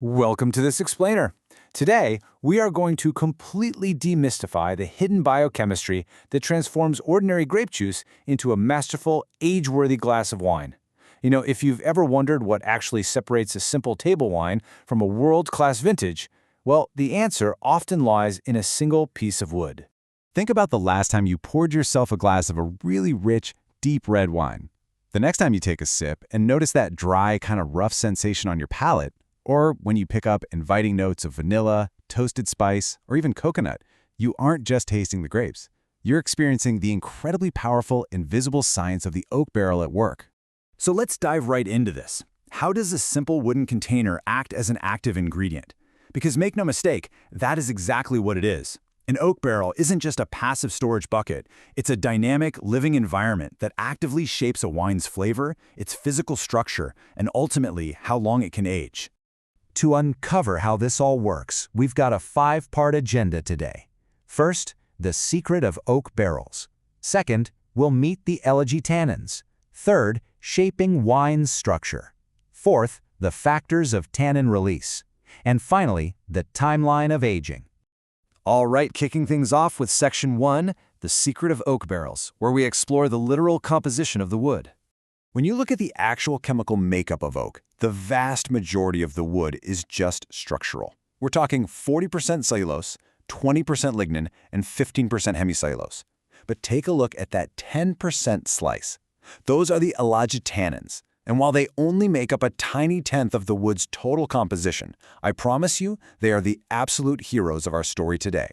Welcome to this explainer. Today, we are going to completely demystify the hidden biochemistry that transforms ordinary grape juice into a masterful, age-worthy glass of wine. If you've ever wondered what actually separates a simple table wine from a world-class vintage, well, the answer often lies in a single piece of wood. Think about the last time you poured yourself a glass of a really rich, deep red wine. The next time you take a sip and notice that dry, kind of rough sensation on your palate, or when you pick up inviting notes of vanilla, toasted spice, or even coconut, you aren't just tasting the grapes. You're experiencing the incredibly powerful, invisible science of the oak barrel at work. So let's dive right into this. How does a simple wooden container act as an active ingredient? Because make no mistake, that is exactly what it is. An oak barrel isn't just a passive storage bucket. It's a dynamic, living environment that actively shapes a wine's flavor, its physical structure, and ultimately how long it can age. To uncover how this all works, we've got a 5-part agenda today. First, the secret of oak barrels. Second, we'll meet the ellagitannins. Third, shaping wine's structure. Fourth, the factors of tannin release. And finally, the timeline of aging. All right, kicking things off with Section 1, The Secret of Oak Barrels, where we explore the literal composition of the wood. When you look at the actual chemical makeup of oak, the vast majority of the wood is just structural. We're talking 40% cellulose, 20% lignin, and 15% hemicellulose. But take a look at that 10% slice. Those are the ellagitannins. And while they only make up a tiny tenth of the wood's total composition, I promise you they are the absolute heroes of our story today.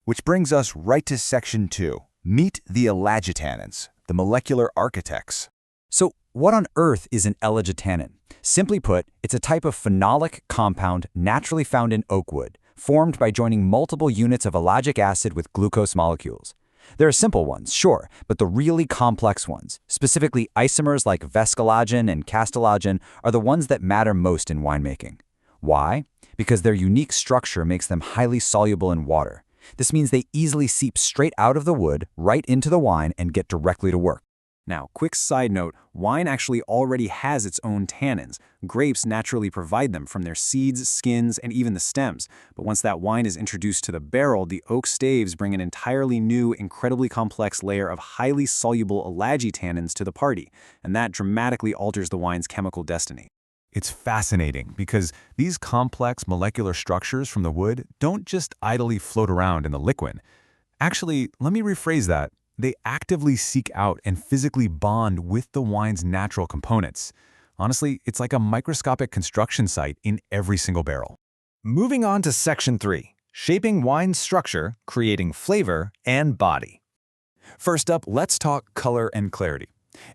Which brings us right to Section 2. Meet the ellagitannins, the molecular architects. So what on earth is an ellagittannin? Simply put, it's a type of phenolic compound naturally found in oak wood, formed by joining multiple units of ellagic acid with glucose molecules. There are simple ones, sure, but the really complex ones, specifically isomers like vescologen and castelogen, are the ones that matter most in winemaking. Why? Because their unique structure makes them highly soluble in water. This means they easily seep straight out of the wood, right into the wine, and get directly to work. Now, quick side note, wine actually already has its own tannins. Grapes naturally provide them from their seeds, skins, and even the stems. But once that wine is introduced to the barrel, the oak staves bring an entirely new, incredibly complex layer of highly soluble ellagitannins to the party, and that dramatically alters the wine's chemical destiny. It's fascinating because these complex molecular structures from the wood don't just idly float around in the liquid. Actually, let me rephrase that. They actively seek out and physically bond with the wine's natural components. Honestly, it's like a microscopic construction site in every single barrel. Moving on to Section 3, Shaping Wine's Structure, Creating Flavor and Body. First up, let's talk color and clarity.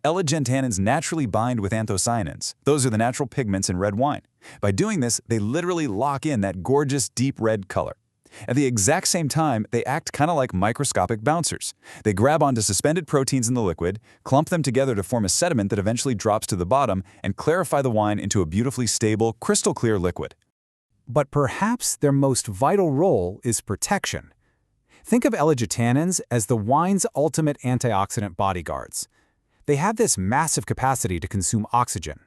Ellagitannins naturally bind with anthocyanins. Those are the natural pigments in red wine. By doing this, they literally lock in that gorgeous deep red color. At the exact same time, they act kind of like microscopic bouncers. They grab onto suspended proteins in the liquid, clump them together to form a sediment that eventually drops to the bottom, and clarify the wine into a beautifully stable, crystal clear liquid. But perhaps their most vital role is protection. Think of ellagitannins as the wine's ultimate antioxidant bodyguards. They have this massive capacity to consume oxygen.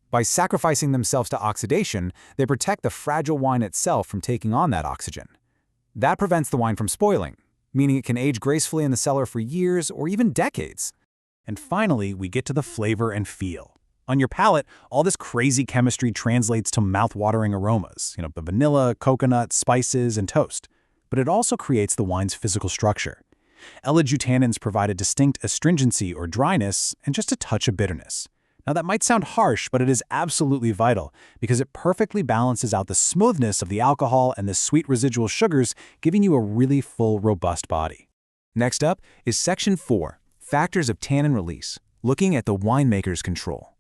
By sacrificing themselves to oxidation, they protect the fragile wine itself from taking on that oxygen. That prevents the wine from spoiling, meaning it can age gracefully in the cellar for years or even decades. And finally, we get to the flavor and feel. On your palate, all this crazy chemistry translates to mouth-watering aromas, the vanilla, coconut, spices, and toast. But it also creates the wine's physical structure. Ellagitannins provide a distinct astringency or dryness and just a touch of bitterness. Now that might sound harsh, but it is absolutely vital because it perfectly balances out the smoothness of the alcohol and the sweet residual sugars, giving you a really full, robust body. Next up is Section 4, Factors of Tannin Release, looking at the winemaker's control.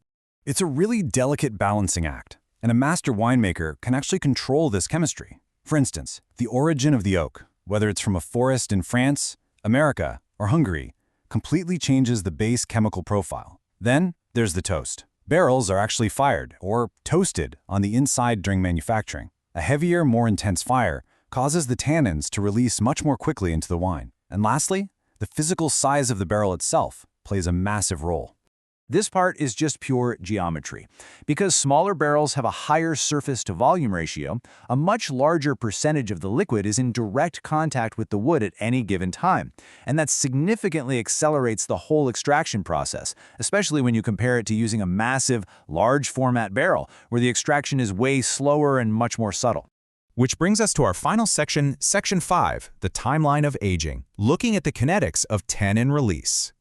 It's a really delicate balancing act, and a master winemaker can actually control this chemistry. For instance, the origin of the oak, whether it's from a forest in France, America, or Hungary, completely changes the base chemical profile. Then, there's the toast. Barrels are actually fired, or toasted, on the inside during manufacturing. A heavier, more intense fire causes the tannins to release much more quickly into the wine. And lastly, the physical size of the barrel itself plays a massive role. This part is just pure geometry. Because smaller barrels have a higher surface-to-volume ratio, a much larger percentage of the liquid is in direct contact with the wood at any given time, and that significantly accelerates the whole extraction process, especially when you compare it to using a massive, large-format barrel, where the extraction is way slower and much more subtle. Which brings us to our final section, Section 5, the timeline of aging, looking at the kinetics of tannin release.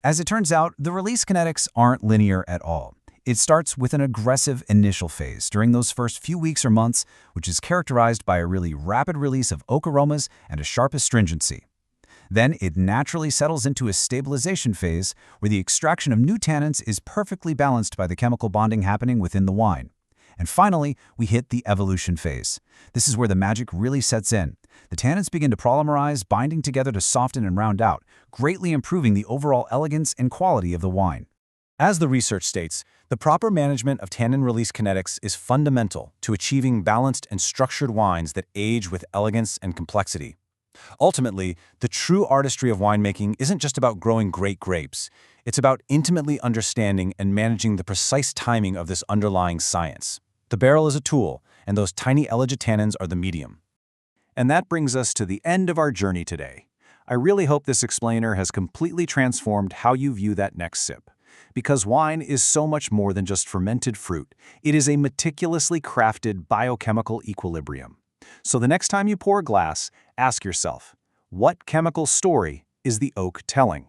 As it turns out, the release kinetics aren't linear at all. It starts with an aggressive initial phase during those first few weeks or months, which is characterized by a really rapid release of oak aromas and a sharp astringency. Then it naturally settles into a stabilization phase where the extraction of new tannins is perfectly balanced by the chemical bonding happening within the wine. And finally, we hit the evolution phase. This is where the magic really sets in. The tannins begin to polymerize, binding together to soften and round out, greatly improving the overall elegance and quality of the wine. As the research states, the proper management of tannin release kinetics is fundamental to achieving balanced and structured wines that age with elegance and complexity. Ultimately, the true artistry of winemaking isn't just about growing great grapes. It's about intimately understanding and managing the precise timing of this underlying science. The barrel is a tool, and those tiny ellagitannins are the medium. And that brings us to the end of our journey today. I really hope this explainer has completely transformed how you view that next sip. Because wine is so much more than just fermented fruit. It is a meticulously crafted biochemical equilibrium. So the next time you pour a glass, ask yourself, what chemical story is the oak telling?